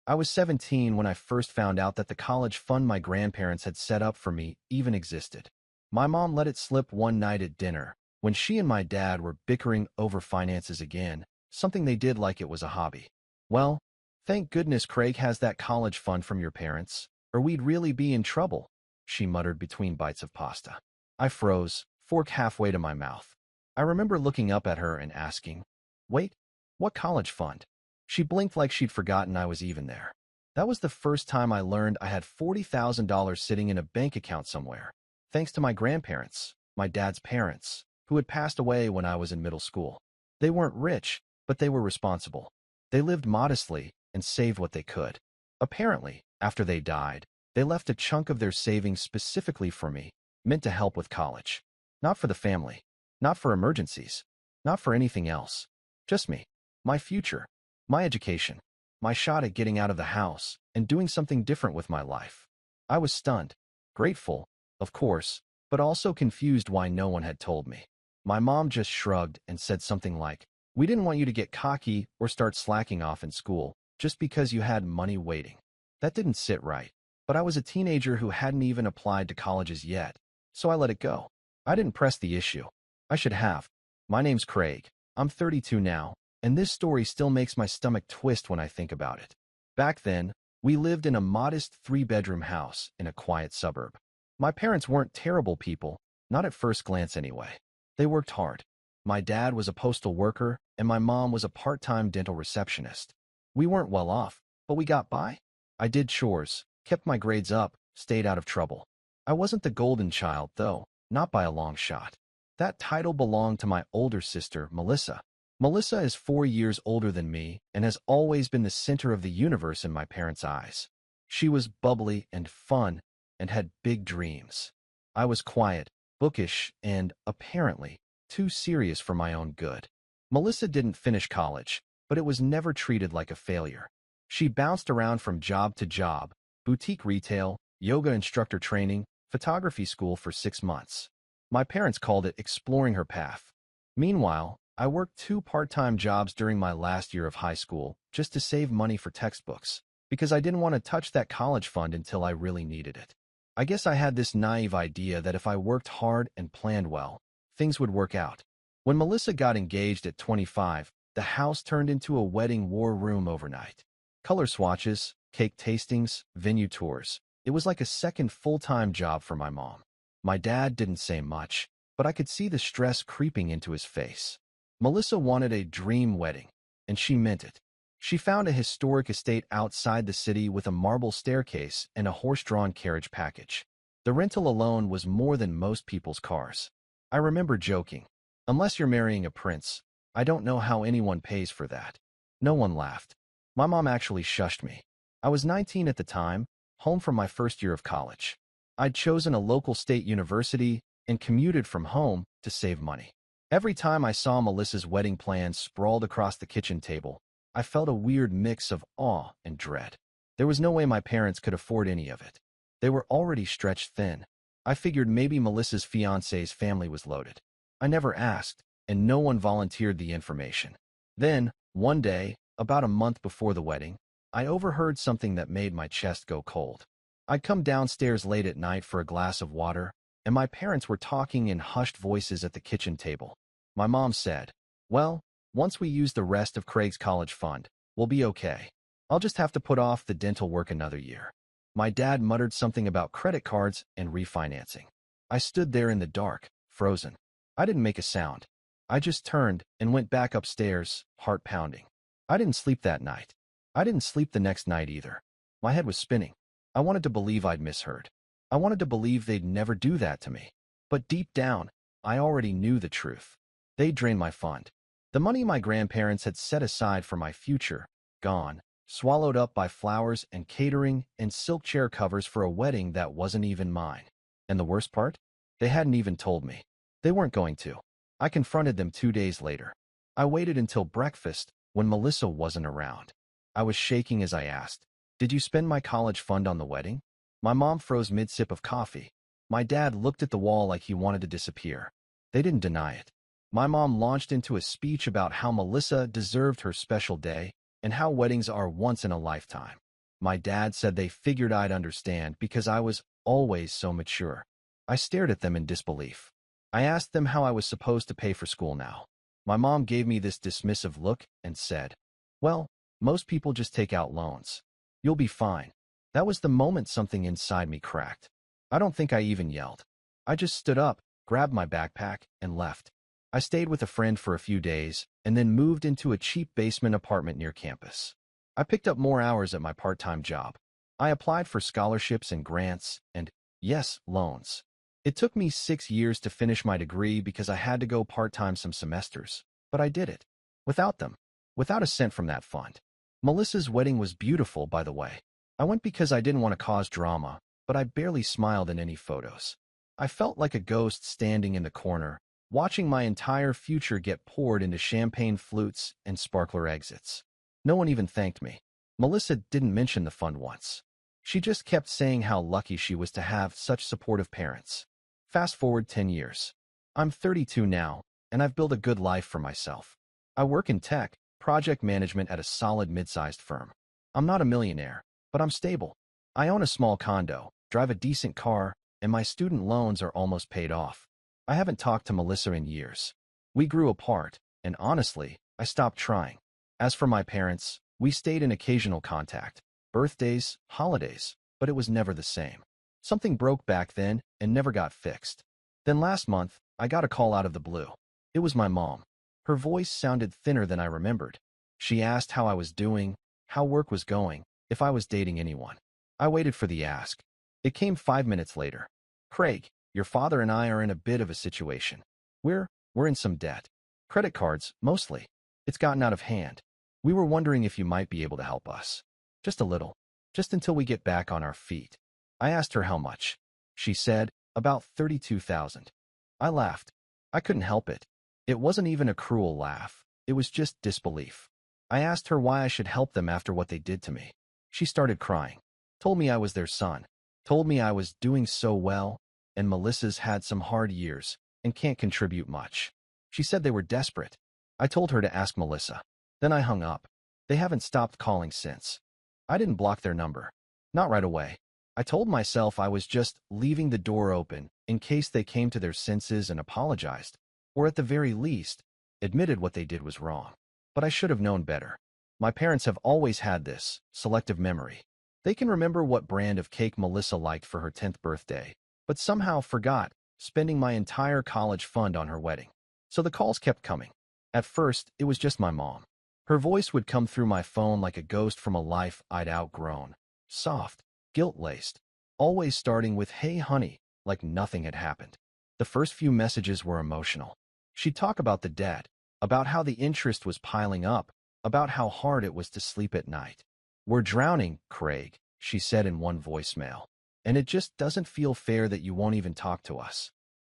I was 17 when I first found out that the college fund my grandparents had set up for me even existed. My mom let it slip one night at dinner, when she and my dad were bickering over finances again, something they did like it was a hobby. Well, thank goodness Craig has that college fund from your parents, or we'd really be in trouble, she muttered between bites of pasta. I froze, fork halfway to my mouth. I remember looking up at her and asking, "Wait, what college fund?" She blinked like she'd forgotten I was even there. That was the first time I learned I had $40,000 sitting in a bank account somewhere, thanks to my grandparents, my dad's parents, who had passed away when I was in middle school. They weren't rich, but they were responsible. They lived modestly and saved what they could. Apparently, after they died, they left a chunk of their savings specifically for me, meant to help with college. Not for the family, not for emergencies, not for anything else. Just me, my future, my education, my shot at getting out of the house and doing something different with my life. I was stunned, grateful, of course, but also confused why no one had told me. My mom just shrugged and said something like, "We didn't want you to get cocky or start slacking off in school just because you had money waiting." That didn't sit right, but I was a teenager who hadn't even applied to colleges yet, so I let it go. I didn't press the issue. I should have. My name's Craig. I'm 32 now, and this story still makes my stomach twist when I think about it. Back then, we lived in a modest 3-bedroom house in a quiet suburb. My parents weren't terrible people, not at first glance anyway. They worked hard. My dad was a postal worker, and my mom was a part-time dental receptionist. We weren't well off, but we got by. I did chores, kept my grades up, stayed out of trouble. I wasn't the golden child, though, not by a long shot. That title belonged to my older sister, Melissa. Melissa is 4 years older than me and has always been the center of the universe in my parents' eyes. She was bubbly and fun and had big dreams. I was quiet, bookish, and, apparently, too serious for my own good. Melissa didn't finish college, but it was never treated like a failure. She bounced around from job to job, boutique retail, yoga instructor training, photography school for 6 months. My parents called it exploring her path. Meanwhile, I worked 2 part-time jobs during my last year of high school just to save money for textbooks, because I didn't want to touch that college fund until I really needed it. I guess I had this naive idea that if I worked hard and planned well, things would work out. When Melissa got engaged at 25, the house turned into a wedding war room overnight. Color swatches, cake tastings, venue tours. It was like a second full-time job for my mom. My dad didn't say much, but I could see the stress creeping into his face. Melissa wanted a dream wedding, and she meant it. She found a historic estate outside the city with a marble staircase and a horse-drawn carriage package. The rental alone was more than most people's cars. I remember joking, "Unless you're marrying a prince, I don't know how anyone pays for that." No one laughed. My mom actually shushed me. I was 19 at the time, home from my first year of college. I'd chosen a local state university and commuted from home to save money. Every time I saw Melissa's wedding plans sprawled across the kitchen table, I felt a weird mix of awe and dread. There was no way my parents could afford any of it. They were already stretched thin. I figured maybe Melissa's fiancé's family was loaded. I never asked, and no one volunteered the information. Then, one day, about a month before the wedding, I overheard something that made my chest go cold. I'd come downstairs late at night for a glass of water, and my parents were talking in hushed voices at the kitchen table. My mom said, "Well, once we use the rest of Craig's college fund, we'll be okay. I'll just have to put off the dental work another year." My dad muttered something about credit cards and refinancing. I stood there in the dark, frozen. I didn't make a sound. I just turned and went back upstairs, heart pounding. I didn't sleep that night. I didn't sleep the next night either. My head was spinning. I wanted to believe I'd misheard. I wanted to believe they'd never do that to me. But deep down, I already knew the truth. They'd drained my fund. The money my grandparents had set aside for my future, gone, swallowed up by flowers and catering and silk chair covers for a wedding that wasn't even mine. And the worst part? They hadn't even told me. They weren't going to. I confronted them 2 days later. I waited until breakfast when Melissa wasn't around. I was shaking as I asked, "Did you spend my college fund on the wedding?" My mom froze mid-sip of coffee. My dad looked at the wall like he wanted to disappear. They didn't deny it. My mom launched into a speech about how Melissa deserved her special day and how weddings are once in a lifetime. My dad said they figured I'd understand because I was always so mature. I stared at them in disbelief. I asked them how I was supposed to pay for school now. My mom gave me this dismissive look and said, "Well, most people just take out loans. You'll be fine." That was the moment something inside me cracked. I don't think I even yelled. I just stood up, grabbed my backpack, and left. I stayed with a friend for a few days and then moved into a cheap basement apartment near campus. I picked up more hours at my part-time job. I applied for scholarships and grants and, yes, loans. It took me 6 years to finish my degree because I had to go part-time some semesters, but I did it. Without them. Without a cent from that fund. Melissa's wedding was beautiful, by the way. I went because I didn't want to cause drama, but I barely smiled in any photos. I felt like a ghost standing in the corner, watching my entire future get poured into champagne flutes and sparkler exits. No one even thanked me. Melissa didn't mention the fund once. She just kept saying how lucky she was to have such supportive parents. Fast forward 10 years. I'm 32 now, and I've built a good life for myself. I work in tech, project management at a solid mid-sized firm. I'm not a millionaire, but I'm stable. I own a small condo, drive a decent car, and my student loans are almost paid off. I haven't talked to Melissa in years. We grew apart, and honestly, I stopped trying. As for my parents, we stayed in occasional contact, birthdays, holidays, but it was never the same. Something broke back then and never got fixed. Then last month, I got a call out of the blue. It was my mom. Her voice sounded thinner than I remembered. She asked how I was doing, how work was going, if I was dating anyone. I waited for the ask. It came 5 minutes later. "Craig, your father and I are in a bit of a situation. We're in some debt. Credit cards, mostly. It's gotten out of hand. We were wondering if you might be able to help us. Just a little. Just until we get back on our feet." I asked her how much. She said, "About 32,000. I laughed. I couldn't help it. It wasn't even a cruel laugh. It was just disbelief. I asked her why I should help them after what they did to me. She started crying. Told me I was their son. Told me I was doing so well, and Melissa's had some hard years and can't contribute much. She said they were desperate. I told her to ask Melissa. Then I hung up. They haven't stopped calling since. I didn't block their number. Not right away. I told myself I was just leaving the door open in case they came to their senses and apologized, or at the very least, admitted what they did was wrong. But I should have known better. My parents have always had this selective memory. They can remember what brand of cake Melissa liked for her 10th birthday, but somehow forgot spending my entire college fund on her wedding. So the calls kept coming. At first, it was just my mom. Her voice would come through my phone like a ghost from a life I'd outgrown. Soft, guilt-laced, always starting with "Hey, honey," like nothing had happened. The first few messages were emotional. She'd talk about the debt, about how the interest was piling up, about how hard it was to sleep at night. "We're drowning, Craig," she said in one voicemail, "and it just doesn't feel fair that you won't even talk to us."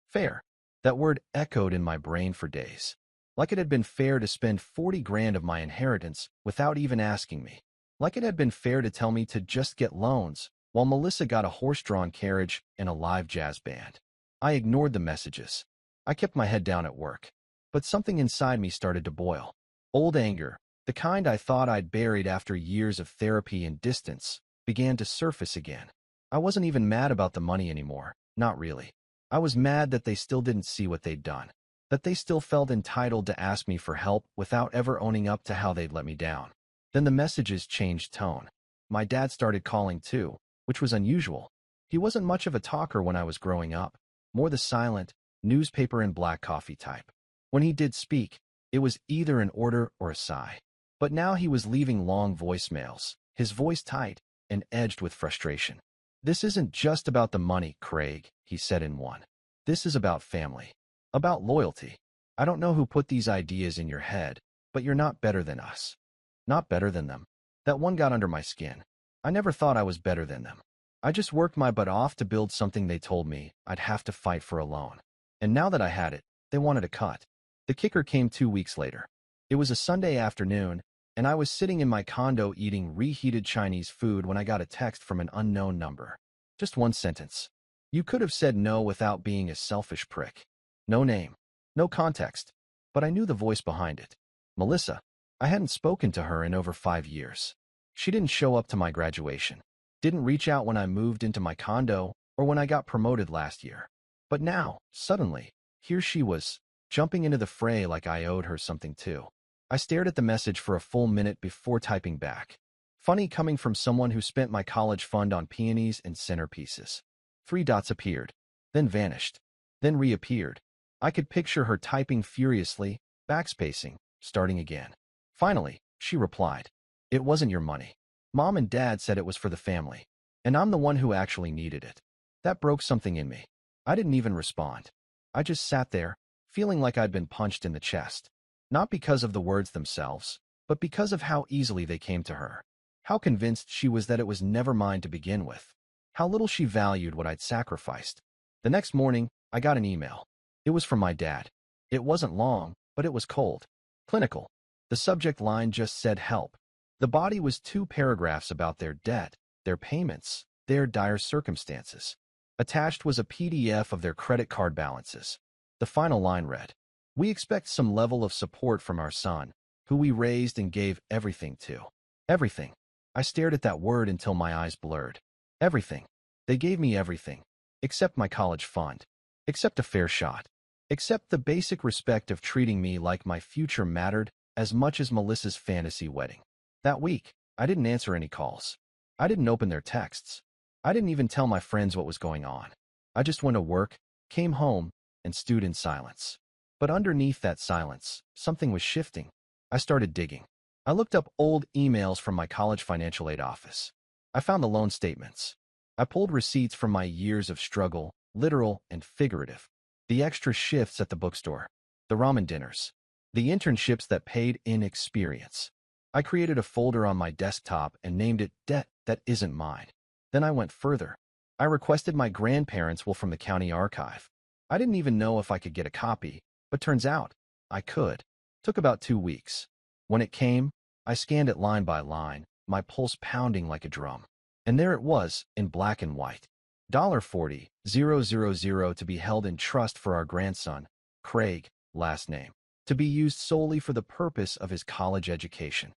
Fair. That word echoed in my brain for days. Like it had been fair to spend 40 grand of my inheritance without even asking me. Like it had been fair to tell me to just get loans, while Melissa got a horse-drawn carriage and a live jazz band. I ignored the messages. I kept my head down at work. But something inside me started to boil. Old anger, the kind I thought I'd buried after years of therapy and distance, began to surface again. I wasn't even mad about the money anymore. Not really. I was mad that they still didn't see what they'd done. That they still felt entitled to ask me for help without ever owning up to how they'd let me down. Then the messages changed tone. My dad started calling too, which was unusual. He wasn't much of a talker when I was growing up, more the silent, newspaper and black coffee type. When he did speak, it was either an order or a sigh. But now he was leaving long voicemails, his voice tight and edged with frustration. "This isn't just about the money, Craig," he said in one. "This is about family. About loyalty. I don't know who put these ideas in your head, but you're not better than us." Not better than them. That one got under my skin. I never thought I was better than them. I just worked my butt off to build something they told me I'd have to fight for alone. And now that I had it, they wanted a cut. The kicker came 2 weeks later. It was a Sunday afternoon, and I was sitting in my condo eating reheated Chinese food when I got a text from an unknown number. Just one sentence. You could have said no without being a selfish prick. No name. No context. But I knew the voice behind it. Melissa. I hadn't spoken to her in over 5 years. She didn't show up to my graduation, didn't reach out when I moved into my condo or when I got promoted last year. But now, suddenly, here she was, jumping into the fray like I owed her something too. I stared at the message for a full minute before typing back. Funny coming from someone who spent my college fund on peonies and centerpieces. 3 dots appeared, then vanished, then reappeared. I could picture her typing furiously, backspacing, starting again. Finally, she replied, "It wasn't your money. Mom and Dad said it was for the family, and I'm the one who actually needed it." That broke something in me. I didn't even respond. I just sat there, feeling like I'd been punched in the chest. Not because of the words themselves, but because of how easily they came to her. How convinced she was that it was never mine to begin with. How little she valued what I'd sacrificed. The next morning, I got an email. It was from my dad. It wasn't long, but it was cold. Clinical. The subject line just said help. The body was 2 paragraphs about their debt, their payments, their dire circumstances. Attached was a PDF of their credit card balances. The final line read, "We expect some level of support from our son, who we raised and gave everything to." Everything. I stared at that word until my eyes blurred. Everything. They gave me everything. Except my college fund. Except a fair shot. Except the basic respect of treating me like my future mattered as much as Melissa's fantasy wedding. That week, I didn't answer any calls. I didn't open their texts. I didn't even tell my friends what was going on. I just went to work, came home, and stewed in silence. But underneath that silence, something was shifting. I started digging. I looked up old emails from my college financial aid office. I found the loan statements. I pulled receipts from my years of struggle, literal and figurative. The extra shifts at the bookstore, the ramen dinners, the internships that paid in experience. I created a folder on my desktop and named it Debt That Isn't Mine. Then I went further. I requested my grandparents' will from the county archive. I didn't even know if I could get a copy, but turns out I could. Took about 2 weeks. When it came, I scanned it line by line, my pulse pounding like a drum. And there it was, in black and white. $40,000 to be held in trust for our grandson, Craig, last name, to be used solely for the purpose of his college education.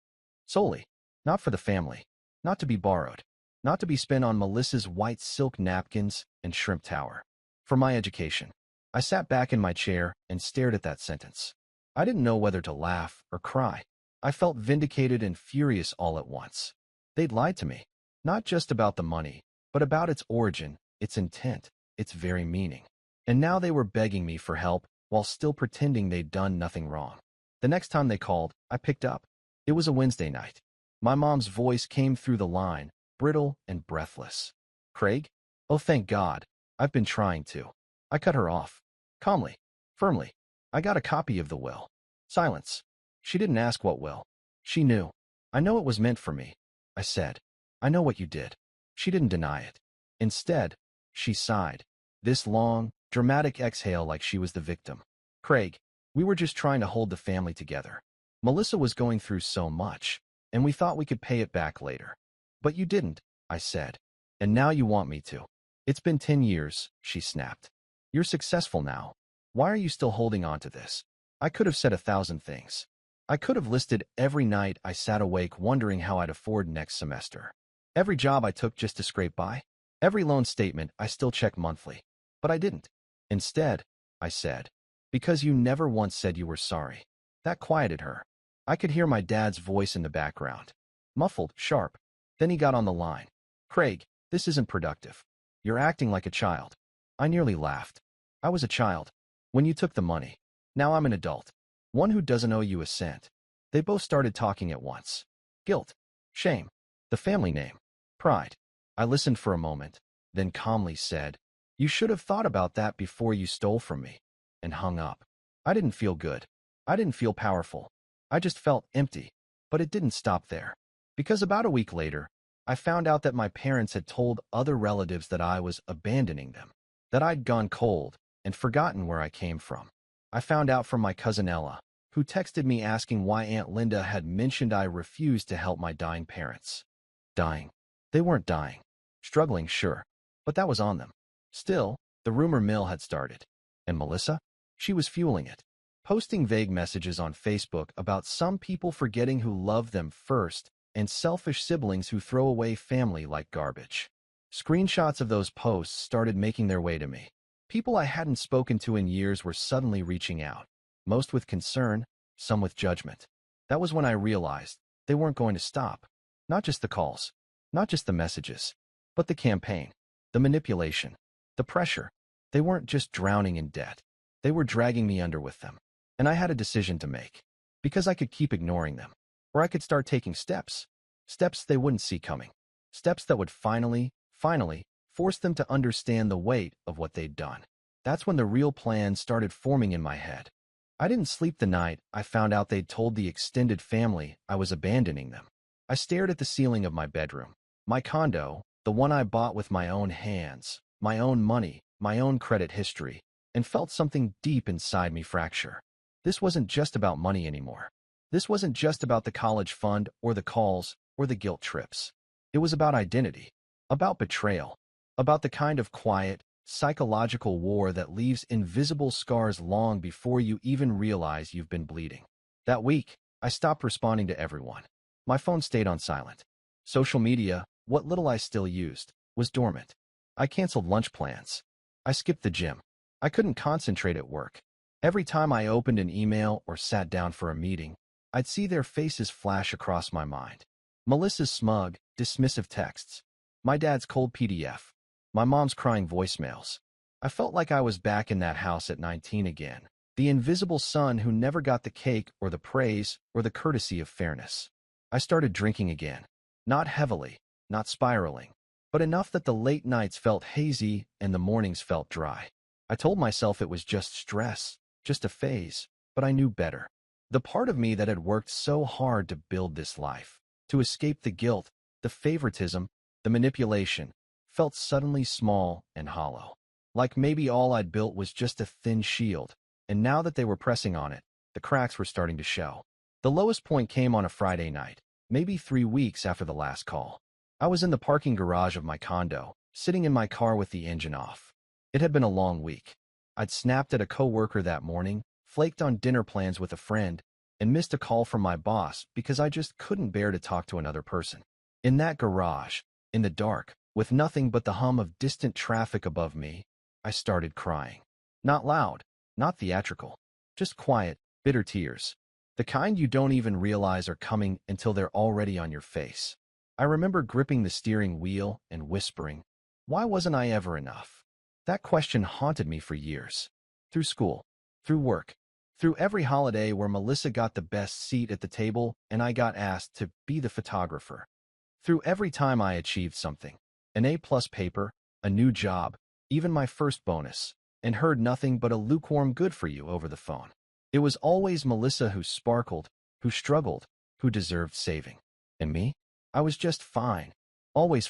Solely. Not for the family. Not to be borrowed. Not to be spent on Melissa's white silk napkins and shrimp tower. For my education. I sat back in my chair and stared at that sentence. I didn't know whether to laugh or cry. I felt vindicated and furious all at once. They'd lied to me. Not just about the money, but about its origin, its intent, its very meaning. And now they were begging me for help while still pretending they'd done nothing wrong. The next time they called, I picked up. It was a Wednesday night. My mom's voice came through the line, brittle and breathless. "Craig? Oh, thank God. I've been trying to." I cut her off. Calmly, firmly. "I got a copy of the will." Silence. She didn't ask what will. She knew. "I know it was meant for me," I said. "I know what you did." She didn't deny it. Instead, she sighed. This long, dramatic exhale like she was the victim. "Craig, we were just trying to hold the family together. Melissa was going through so much, and we thought we could pay it back later. But you didn't," I said. "And now you want me to." "It's been 10 years, she snapped. "You're successful now. Why are you still holding on to this?" I could have said 1,000 things. I could have listed every night I sat awake wondering how I'd afford next semester. Every job I took just to scrape by. Every loan statement I still check monthly. But I didn't. Instead, I said, "Because you never once said you were sorry." That quieted her. I could hear my dad's voice in the background. Muffled, sharp. Then he got on the line. "Craig, this isn't productive. You're acting like a child." I nearly laughed. I was a child. When you took the money. Now I'm an adult. One who doesn't owe you a cent. They both started talking at once. Guilt. Shame. The family name. Pride. I listened for a moment, then calmly said, "You should have thought about that before you stole from me," and hung up. I didn't feel good. I didn't feel powerful. I just felt empty. But it didn't stop there. Because about a week later, I found out that my parents had told other relatives that I was abandoning them, that I'd gone cold and forgotten where I came from. I found out from my cousin Ella, who texted me asking why Aunt Linda had mentioned I refused to help my dying parents. Dying. They weren't dying. Struggling, sure, but that was on them. Still, the rumor mill had started. And Melissa? She was fueling it. Posting vague messages on Facebook about some people forgetting who loved them first and selfish siblings who throw away family like garbage. Screenshots of those posts started making their way to me. People I hadn't spoken to in years were suddenly reaching out, most with concern, some with judgment. That was when I realized they weren't going to stop. Not just the calls, not just the messages, but the campaign, the manipulation, the pressure. They weren't just drowning in debt. They were dragging me under with them. And I had a decision to make. Because I could keep ignoring them, or I could start taking steps. Steps they wouldn't see coming. Steps that would finally force them to understand the weight of what they'd done. That's when the real plan started forming in my head. I didn't sleep the night I found out they'd told the extended family I was abandoning them. I stared at the ceiling of my bedroom, my condo, the one I bought with my own hands, my own money, my own credit history, and felt something deep inside me fracture. This wasn't just about money anymore. This wasn't just about the college fund or the calls or the guilt trips. It was about identity, about betrayal, about the kind of quiet, psychological war that leaves invisible scars long before you even realize you've been bleeding. That week, I stopped responding to everyone. My phone stayed on silent. Social media, what little I still used, was dormant. I canceled lunch plans. I skipped the gym. I couldn't concentrate at work. Every time I opened an email or sat down for a meeting, I'd see their faces flash across my mind. Melissa's smug, dismissive texts. My dad's cold PDF. My mom's crying voicemails. I felt like I was back in that house at 19 again. The invisible son who never got the cake or the praise or the courtesy of fairness. I started drinking again. Not heavily, not spiraling, but enough that the late nights felt hazy and the mornings felt dry. I told myself it was just stress, just a phase, but I knew better. The part of me that had worked so hard to build this life, to escape the guilt, the favoritism, the manipulation, felt suddenly small and hollow. Like maybe all I'd built was just a thin shield, and now that they were pressing on it, the cracks were starting to show. The lowest point came on a Friday night, maybe 3 weeks after the last call. I was in the parking garage of my condo, sitting in my car with the engine off. It had been a long week. I'd snapped at a coworker that morning, flaked on dinner plans with a friend, and missed a call from my boss because I just couldn't bear to talk to another person. In that garage, in the dark, with nothing but the hum of distant traffic above me, I started crying. Not loud, not theatrical, just quiet, bitter tears. The kind you don't even realize are coming until they're already on your face. I remember gripping the steering wheel and whispering, "Why wasn't I ever enough?" That question haunted me for years. Through school, through work, through every holiday where Melissa got the best seat at the table and I got asked to be the photographer. Through every time I achieved something, an A-plus paper, a new job, even my first bonus, and heard nothing but a lukewarm good for you over the phone. It was always Melissa who sparkled, who struggled, who deserved saving. And me? I was just fine, always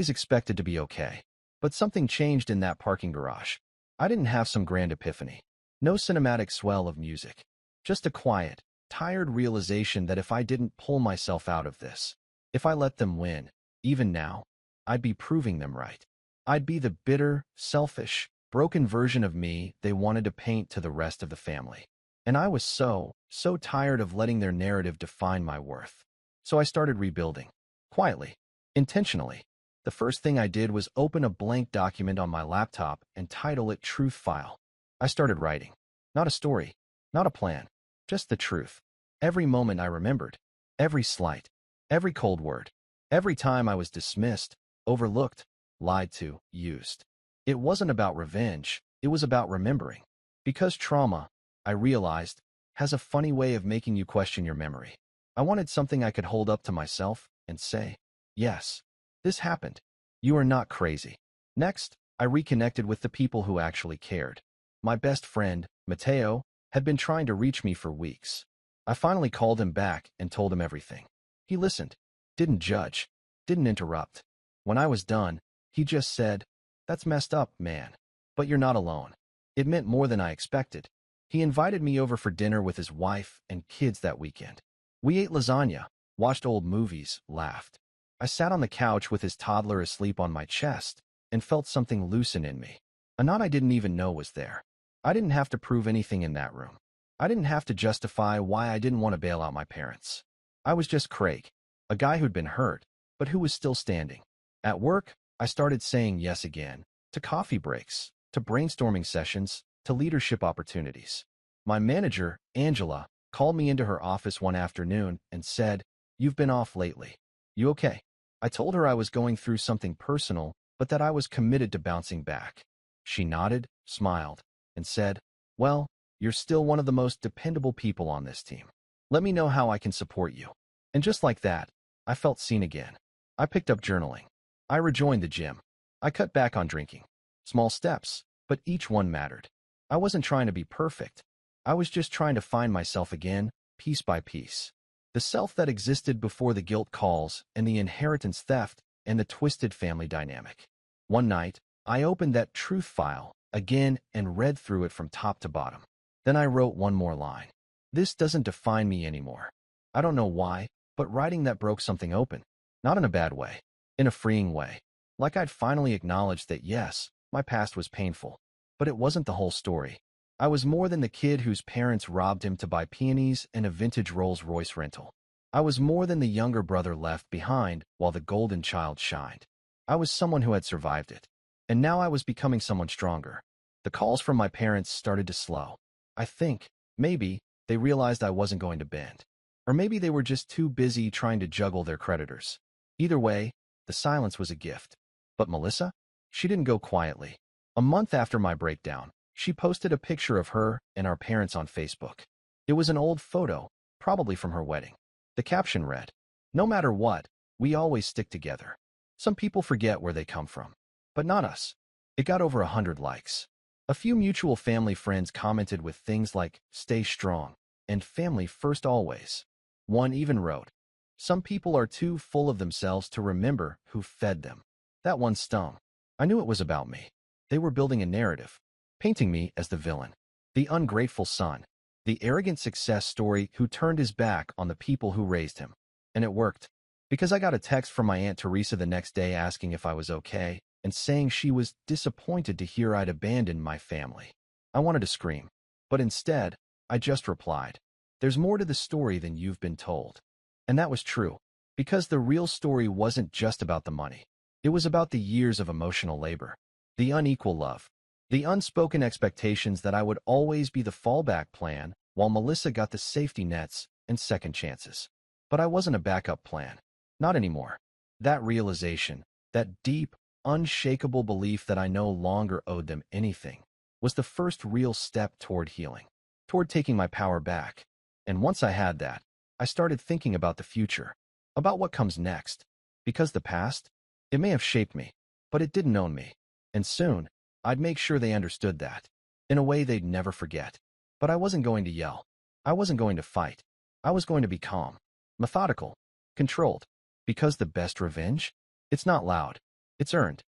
expected to be okay. But something changed in that parking garage. I didn't have some grand epiphany. No cinematic swell of music. Just a quiet, tired realization that if I didn't pull myself out of this, if I let them win, even now, I'd be proving them right. I'd be the bitter, selfish, broken version of me they wanted to paint to the rest of the family. And I was so tired of letting their narrative define my worth. So I started rebuilding. Quietly. Intentionally. The first thing I did was open a blank document on my laptop and title it Truth File. I started writing. Not a story, not a plan, just the truth. Every moment I remembered. Every slight. Every cold word. Every time I was dismissed, overlooked, lied to, used. It wasn't about revenge, it was about remembering. Because trauma, I realized, has a funny way of making you question your memory. I wanted something I could hold up to myself and say, yes, this happened. You are not crazy. Next, I reconnected with the people who actually cared. My best friend, Matteo, had been trying to reach me for weeks. I finally called him back and told him everything. He listened, didn't judge, didn't interrupt. When I was done, he just said, "That's messed up, man. But you're not alone." It meant more than I expected. He invited me over for dinner with his wife and kids that weekend. We ate lasagna, watched old movies, laughed. I sat on the couch with his toddler asleep on my chest and felt something loosen in me. A knot I didn't even know was there. I didn't have to prove anything in that room. I didn't have to justify why I didn't want to bail out my parents. I was just Craig. A guy who'd been hurt, but who was still standing. At work, I started saying yes again, to coffee breaks, to brainstorming sessions, to leadership opportunities. My manager, Angela, called me into her office one afternoon and said, "You've been off lately. You okay?" I told her I was going through something personal, but that I was committed to bouncing back. She nodded, smiled, and said, "Well, you're still one of the most dependable people on this team. Let me know how I can support you." And just like that, I felt seen again. I picked up journaling. I rejoined the gym. I cut back on drinking. Small steps, but each one mattered. I wasn't trying to be perfect. I was just trying to find myself again, piece by piece. The self that existed before the guilt calls and the inheritance theft and the twisted family dynamic. One night, I opened that truth file again and read through it from top to bottom. Then I wrote one more line. This doesn't define me anymore. I don't know why, but writing that broke something open. Not in a bad way, in a freeing way. Like I'd finally acknowledged that yes, my past was painful, but it wasn't the whole story. I was more than the kid whose parents robbed him to buy peonies and a vintage Rolls-Royce rental. I was more than the younger brother left behind while the golden child shined. I was someone who had survived it. And now I was becoming someone stronger. The calls from my parents started to slow. I think, maybe, they realized I wasn't going to bend. Or maybe they were just too busy trying to juggle their creditors. Either way, the silence was a gift. But Melissa? She didn't go quietly. A month after my breakdown, she posted a picture of her and our parents on Facebook. It was an old photo, probably from her wedding. The caption read, "No matter what, we always stick together." Some people forget where they come from, but not us. It got over 100 likes. A few mutual family friends commented with things like, "Stay strong," and "Family first always." One even wrote, "Some people are too full of themselves to remember who fed them." That one stung. I knew it was about me. They were building a narrative, painting me as the villain, the ungrateful son, the arrogant success story who turned his back on the people who raised him. And it worked, because I got a text from my Aunt Teresa the next day asking if I was okay and saying she was disappointed to hear I'd abandoned my family. I wanted to scream, but instead, I just replied, "There's more to the story than you've been told." And that was true, because the real story wasn't just about the money. It was about the years of emotional labor, the unequal love, the unspoken expectations that I would always be the fallback plan while Melissa got the safety nets and second chances. But I wasn't a backup plan. Not anymore. That realization, that deep, unshakable belief that I no longer owed them anything, was the first real step toward healing, toward taking my power back. And once I had that, I started thinking about the future, about what comes next. Because the past, it may have shaped me, but it didn't own me. And soon, I'd make sure they understood that, in a way they'd never forget. But I wasn't going to yell. I wasn't going to fight. I was going to be calm, methodical, controlled. Because the best revenge? It's not loud. It's earned.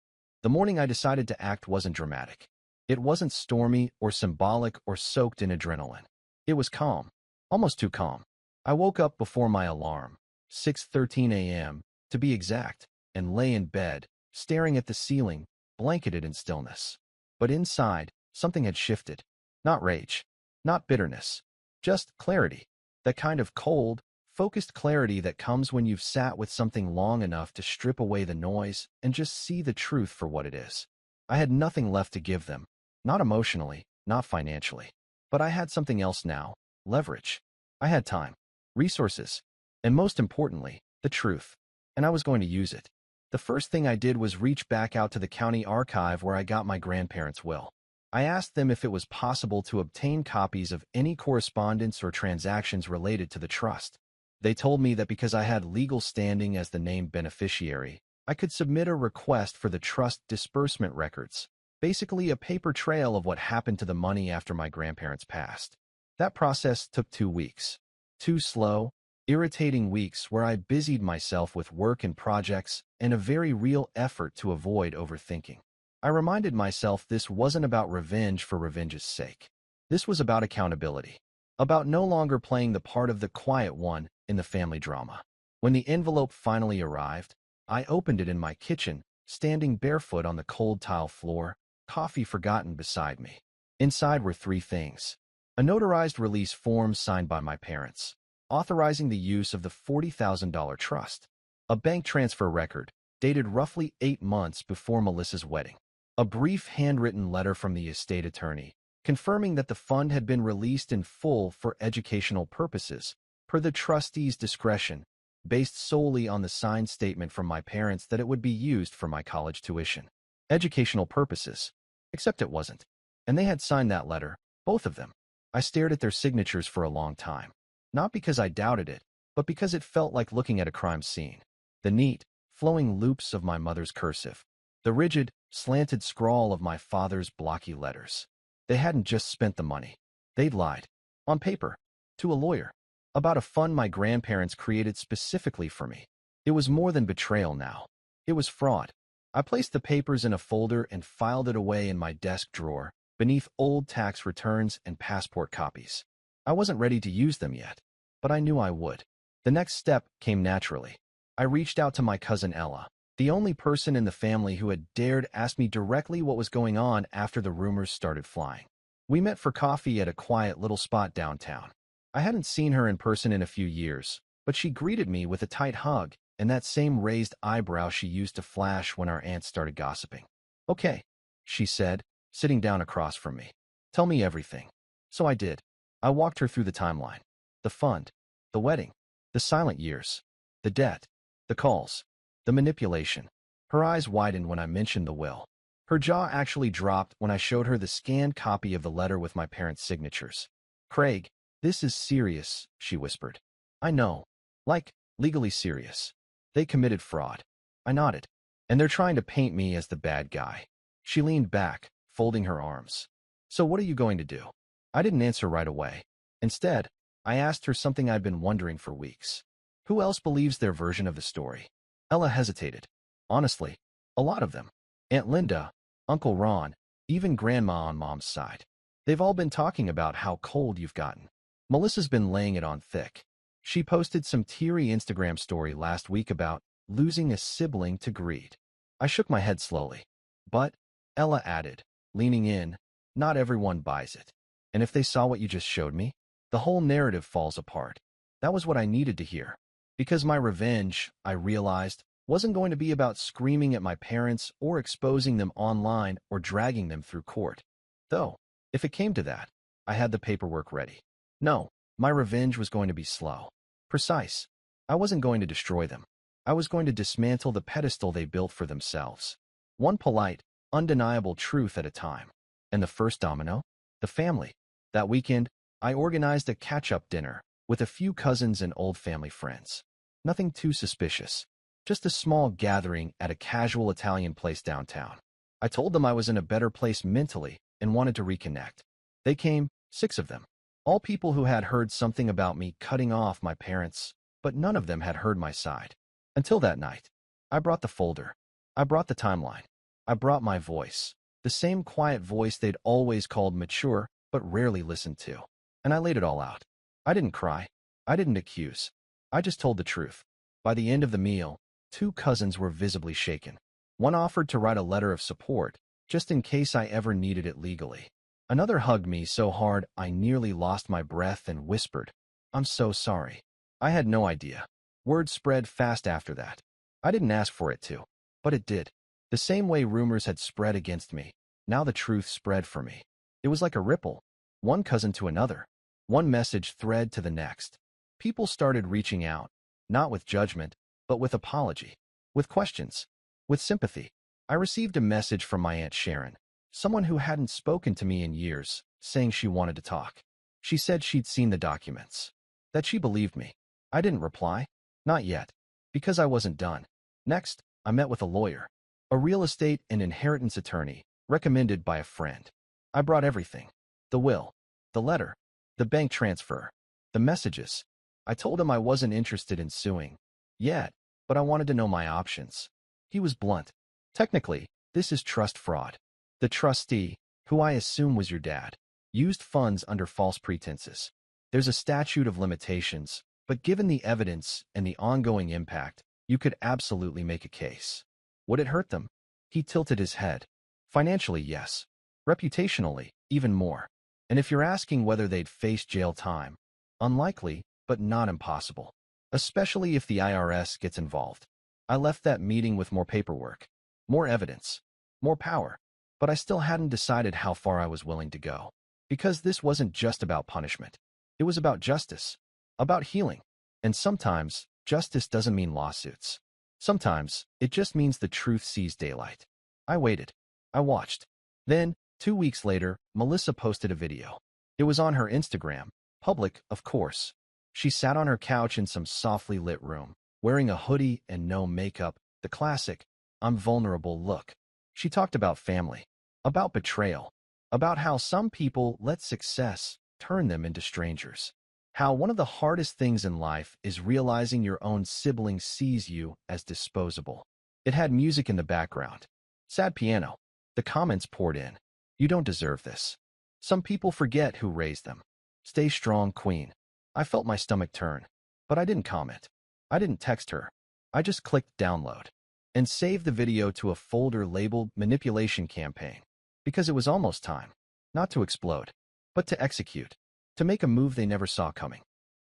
The morning I decided to act wasn't dramatic. It wasn't stormy or symbolic or soaked in adrenaline. It was calm, almost too calm. I woke up before my alarm, 6:13 a.m., to be exact, and lay in bed, staring at the ceiling, blanketed in stillness. But inside, something had shifted. Not rage, not bitterness, just clarity. That kind of cold, focused clarity that comes when you've sat with something long enough to strip away the noise and just see the truth for what it is. I had nothing left to give them, not emotionally, not financially. But I had something else now, leverage. I had time, resources, and most importantly, the truth. And I was going to use it. The first thing I did was reach back out to the county archive where I got my grandparents' will. I asked them if it was possible to obtain copies of any correspondence or transactions related to the trust. They told me that because I had legal standing as the named beneficiary, I could submit a request for the trust disbursement records, basically a paper trail of what happened to the money after my grandparents passed. That process took 2 weeks. 2 slow, irritating weeks where I busied myself with work and projects and a very real effort to avoid overthinking. I reminded myself this wasn't about revenge for revenge's sake. This was about accountability, about no longer playing the part of the quiet one in the family drama. When the envelope finally arrived, I opened it in my kitchen, standing barefoot on the cold tile floor, coffee forgotten beside me. Inside were 3 things. A notarized release form signed by my parents, authorizing the use of the $40,000 trust. A bank transfer record, dated roughly 8 months before Melissa's wedding. A brief handwritten letter from the estate attorney, confirming that the fund had been released in full for educational purposes, per the trustee's discretion, based solely on the signed statement from my parents that it would be used for my college tuition. Educational purposes. Except it wasn't. And they had signed that letter, both of them. I stared at their signatures for a long time. Not because I doubted it, but because it felt like looking at a crime scene. The neat, flowing loops of my mother's cursive. The rigid, slanted scrawl of my father's blocky letters. They hadn't just spent the money. They'd lied. On paper. To a lawyer. About a fund my grandparents created specifically for me. It was more than betrayal now. It was fraud. I placed the papers in a folder and filed it away in my desk drawer, beneath old tax returns and passport copies. I wasn't ready to use them yet, but I knew I would. The next step came naturally. I reached out to my cousin Ella, the only person in the family who had dared ask me directly what was going on after the rumors started flying. We met for coffee at a quiet little spot downtown. I hadn't seen her in person in a few years, but she greeted me with a tight hug and that same raised eyebrow she used to flash when our aunt started gossiping. "Okay," she said, sitting down across from me. "Tell me everything." So I did. I walked her through the timeline. The fund, the wedding, the silent years, the debt, the calls, the manipulation. Her eyes widened when I mentioned the will. Her jaw actually dropped when I showed her the scanned copy of the letter with my parents' signatures. "Craig, this is serious," she whispered. "I know. Like, legally serious. They committed fraud." I nodded. "And they're trying to paint me as the bad guy." She leaned back, folding her arms. "So what are you going to do?" I didn't answer right away. Instead, I asked her something I'd been wondering for weeks. Who else believes their version of the story? Ella hesitated. Honestly, a lot of them. Aunt Linda, Uncle Ron, even Grandma on Mom's side. They've all been talking about how cold you've gotten. Melissa's been laying it on thick. She posted some teary Instagram story last week about losing a sibling to greed. I shook my head slowly. "But," Ella added, leaning in, "not everyone buys it. And if they saw what you just showed me, the whole narrative falls apart." That was what I needed to hear. Because my revenge, I realized, wasn't going to be about screaming at my parents or exposing them online or dragging them through court. Though, if it came to that, I had the paperwork ready. No, my revenge was going to be slow. Precise. I wasn't going to destroy them. I was going to dismantle the pedestal they built for themselves. One polite, undeniable truth at a time. And the first domino? The family. That weekend, I organized a catch-up dinner with a few cousins and old family friends. Nothing too suspicious. Just a small gathering at a casual Italian place downtown. I told them I was in a better place mentally and wanted to reconnect. They came, 6 of them. All people who had heard something about me cutting off my parents, but none of them had heard my side. Until that night. I brought the folder. I brought the timeline. I brought my voice. The same quiet voice they'd always called mature, but rarely listened to. And I laid it all out. I didn't cry. I didn't accuse. I just told the truth. By the end of the meal, 2 cousins were visibly shaken. One offered to write a letter of support, just in case I ever needed it legally. Another hugged me so hard I nearly lost my breath and whispered, "I'm so sorry." I had no idea. Word spread fast after that. I didn't ask for it to, but it did. The same way rumors had spread against me, now the truth spread for me. It was like a ripple, one cousin to another, one message thread to the next. People started reaching out, not with judgment, but with apology, with questions, with sympathy. I received a message from my Aunt Sharon, someone who hadn't spoken to me in years, saying she wanted to talk. She said she'd seen the documents, that she believed me. I didn't reply. Not yet, because I wasn't done. Next, I met with a lawyer, a real estate and inheritance attorney, recommended by a friend. I brought everything. The will, the letter, the bank transfer, the messages. I told him I wasn't interested in suing yet, but I wanted to know my options. He was blunt. "Technically, this is trust fraud. The trustee, who I assume was your dad, used funds under false pretenses. There's a statute of limitations, but given the evidence and the ongoing impact, you could absolutely make a case." Would it hurt them? He tilted his head. Financially, yes. Reputationally, even more. And if you're asking whether they'd face jail time, unlikely, but not impossible, especially if the IRS gets involved. I left that meeting with more paperwork, more evidence, more power, but I still hadn't decided how far I was willing to go. Because this wasn't just about punishment. It was about justice, about healing. And sometimes, justice doesn't mean lawsuits. Sometimes, it just means the truth sees daylight. I waited. I watched. Then, 2 weeks later, Melissa posted a video. It was on her Instagram, public, of course. She sat on her couch in some softly lit room, wearing a hoodie and no makeup, the classic, I'm vulnerable look. She talked about family, about betrayal, about how some people let success turn them into strangers. How one of the hardest things in life is realizing your own sibling sees you as disposable. It had music in the background. Sad piano. The comments poured in. You don't deserve this. Some people forget who raised them. Stay strong, queen. I felt my stomach turn, but I didn't comment. I didn't text her. I just clicked download and saved the video to a folder labeled Manipulation Campaign, because it was almost time, not to explode, but to execute, to make a move they never saw coming.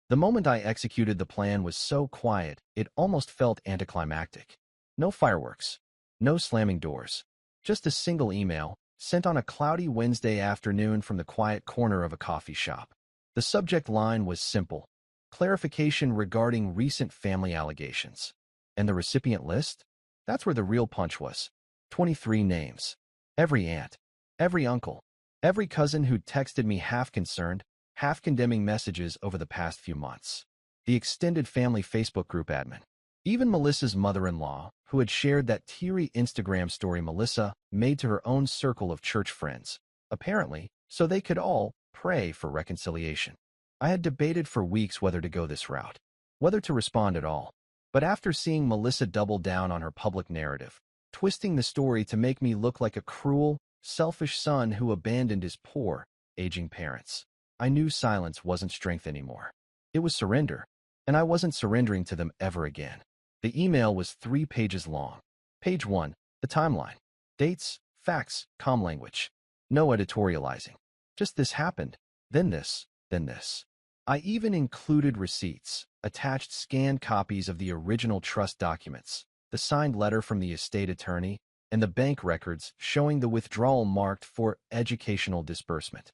The moment I executed the plan was so quiet, it almost felt anticlimactic. No fireworks, no slamming doors, just a single email sent on a cloudy Wednesday afternoon from the quiet corner of a coffee shop. The subject line was simple: clarification regarding recent family allegations. And the recipient list? That's where the real punch was. 23 names. Every aunt, every uncle, every cousin who'd texted me half concerned, half condemning messages over the past few months. The extended family Facebook group admin. Even Melissa's mother-in-law, who had shared that teary Instagram story Melissa made to her own circle of church friends, apparently, so they could all pray for reconciliation. I had debated for weeks whether to go this route, whether to respond at all. But after seeing Melissa double down on her public narrative, twisting the story to make me look like a cruel, selfish son who abandoned his poor, aging parents, I knew silence wasn't strength anymore. It was surrender, and I wasn't surrendering to them ever again. The email was 3 pages long. Page 1, the timeline. Dates, facts, calm language. No editorializing. Just this happened, then this, then this. I even included receipts, attached scanned copies of the original trust documents, the signed letter from the estate attorney, and the bank records showing the withdrawal marked for educational disbursement.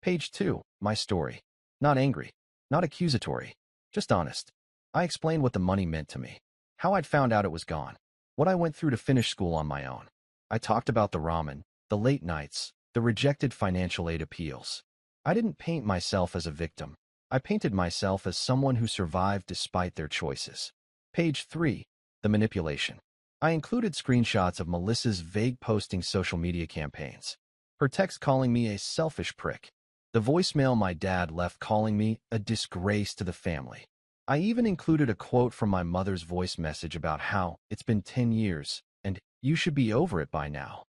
Page 2, my story. Not angry, not accusatory, just honest. I explained what the money meant to me, how I'd found out it was gone, what I went through to finish school on my own. I talked about the ramen, the late nights, the rejected financial aid appeals. I didn't paint myself as a victim. I painted myself as someone who survived despite their choices. Page 3, the manipulation. I included screenshots of Melissa's vague posting social media campaigns. Her text calling me a selfish prick. The voicemail my dad left calling me a disgrace to the family. I even included a quote from my mother's voice message about how it's been 10 years and you should be over it by now.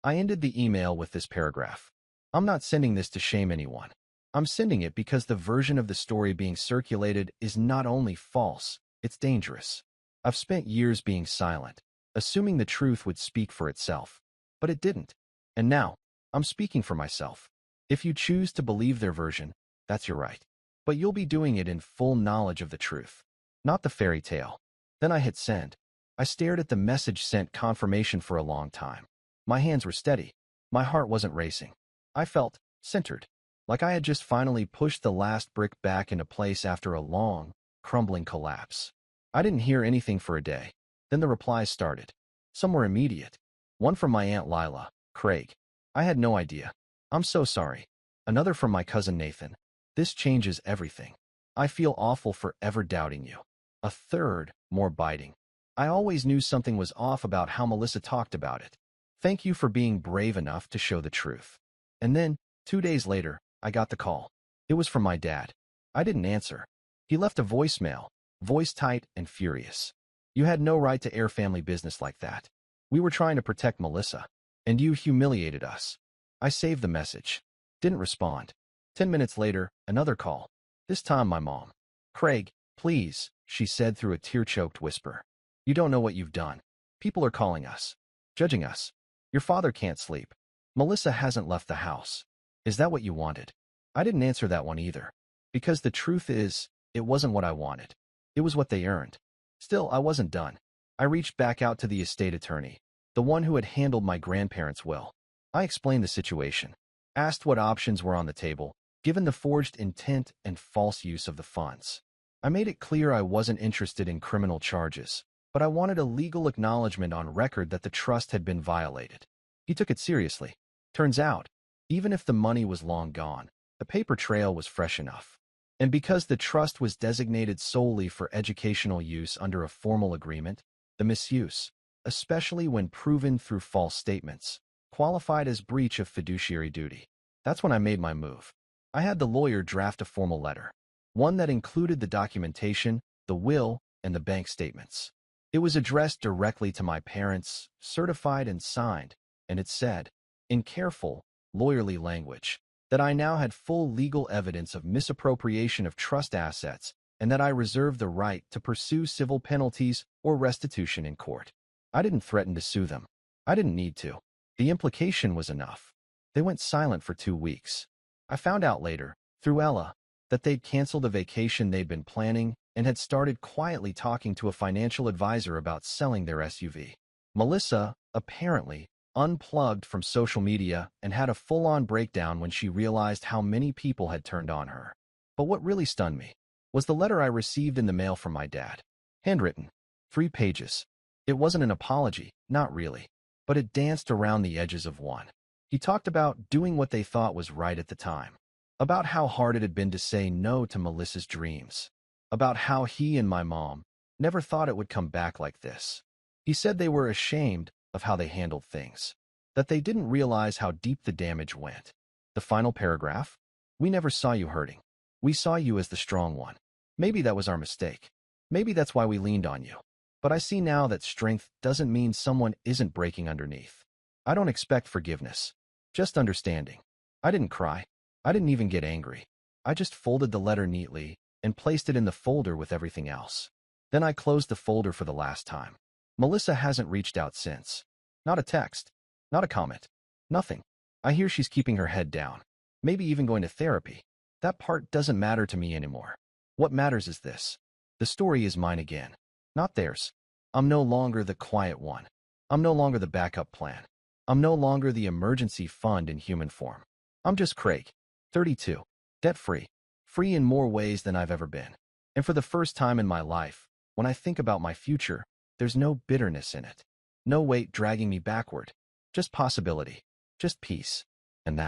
I ended the email with this paragraph. I'm not sending this to shame anyone. I'm sending it because the version of the story being circulated is not only false, it's dangerous. I've spent years being silent, assuming the truth would speak for itself. But it didn't. And now, I'm speaking for myself. If you choose to believe their version, that's your right. But you'll be doing it in full knowledge of the truth, not the fairy tale. Then I hit send. I stared at the message sent confirmation for a long time. My hands were steady. My heart wasn't racing. I felt centered. Like I had just finally pushed the last brick back into place after a long, crumbling collapse. I didn't hear anything for a day. Then the replies started. Some were immediate. One from my Aunt Lila, Craig. I had no idea. I'm so sorry. Another from my cousin Nathan. This changes everything. I feel awful for ever doubting you. A third, more biting. I always knew something was off about how Melissa talked about it. Thank you for being brave enough to show the truth. And then, 2 days later, I got the call. It was from my dad. I didn't answer. He left a voicemail, voice tight and furious. You had no right to air family business like that. We were trying to protect Melissa, and you humiliated us. I saved the message. Didn't respond. 10 minutes later, another call. This time my mom. Craig, please, she said through a tear-choked whisper. You don't know what you've done. People are calling us, judging us. Your father can't sleep. Melissa hasn't left the house. Is that what you wanted? I didn't answer that one either. Because the truth is, It wasn't what I wanted. It was what they earned. Still, I wasn't done. I reached back out to the estate attorney, the one who had handled my grandparents' will. I explained the situation, asked what options were on the table, given the forged intent and false use of the funds. I made it clear I wasn't interested in criminal charges, but I wanted a legal acknowledgement on record that the trust had been violated. He took it seriously. Turns out, even if the money was long gone, the paper trail was fresh enough. And because the trust was designated solely for educational use under a formal agreement, the misuse, especially when proven through false statements, qualified as breach of fiduciary duty. That's when I made my move. I had the lawyer draft a formal letter, one that included the documentation, the will, and the bank statements. It was addressed directly to my parents, certified and signed, and it said, in careful, lawyerly language, that I now had full legal evidence of misappropriation of trust assets and that I reserved the right to pursue civil penalties or restitution in court. I didn't threaten to sue them. I didn't need to. The implication was enough. They went silent for 2 weeks. I found out later, through Ella, that they'd canceled a vacation they'd been planning and had started quietly talking to a financial advisor about selling their SUV. Melissa, apparently, unplugged from social media and had a full-on breakdown when she realized how many people had turned on her. But what really stunned me was the letter I received in the mail from my dad. Handwritten. 3 pages. It wasn't an apology, not really, but it danced around the edges of one. He talked about doing what they thought was right at the time, about how hard it had been to say no to Melissa's dreams, about how he and my mom never thought it would come back like this. He said they were ashamed of how they handled things, that they didn't realize how deep the damage went. The final paragraph? We never saw you hurting. We saw you as the strong one. Maybe that was our mistake. Maybe that's why we leaned on you. But I see now that strength doesn't mean someone isn't breaking underneath. I don't expect forgiveness, just understanding. I didn't cry. I didn't even get angry. I just folded the letter neatly and placed it in the folder with everything else. Then I closed the folder for the last time. Melissa hasn't reached out since. Not a text. Not a comment. Nothing. I hear she's keeping her head down. Maybe even going to therapy. That part doesn't matter to me anymore. What matters is this. The story is mine again, not theirs. I'm no longer the quiet one. I'm no longer the backup plan. I'm no longer the emergency fund in human form. I'm just Craig, 32, debt-free, free in more ways than I've ever been. And for the first time in my life, when I think about my future, there's no bitterness in it. No weight dragging me backward. Just possibility. Just peace. And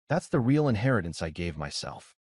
that's the real inheritance I gave myself.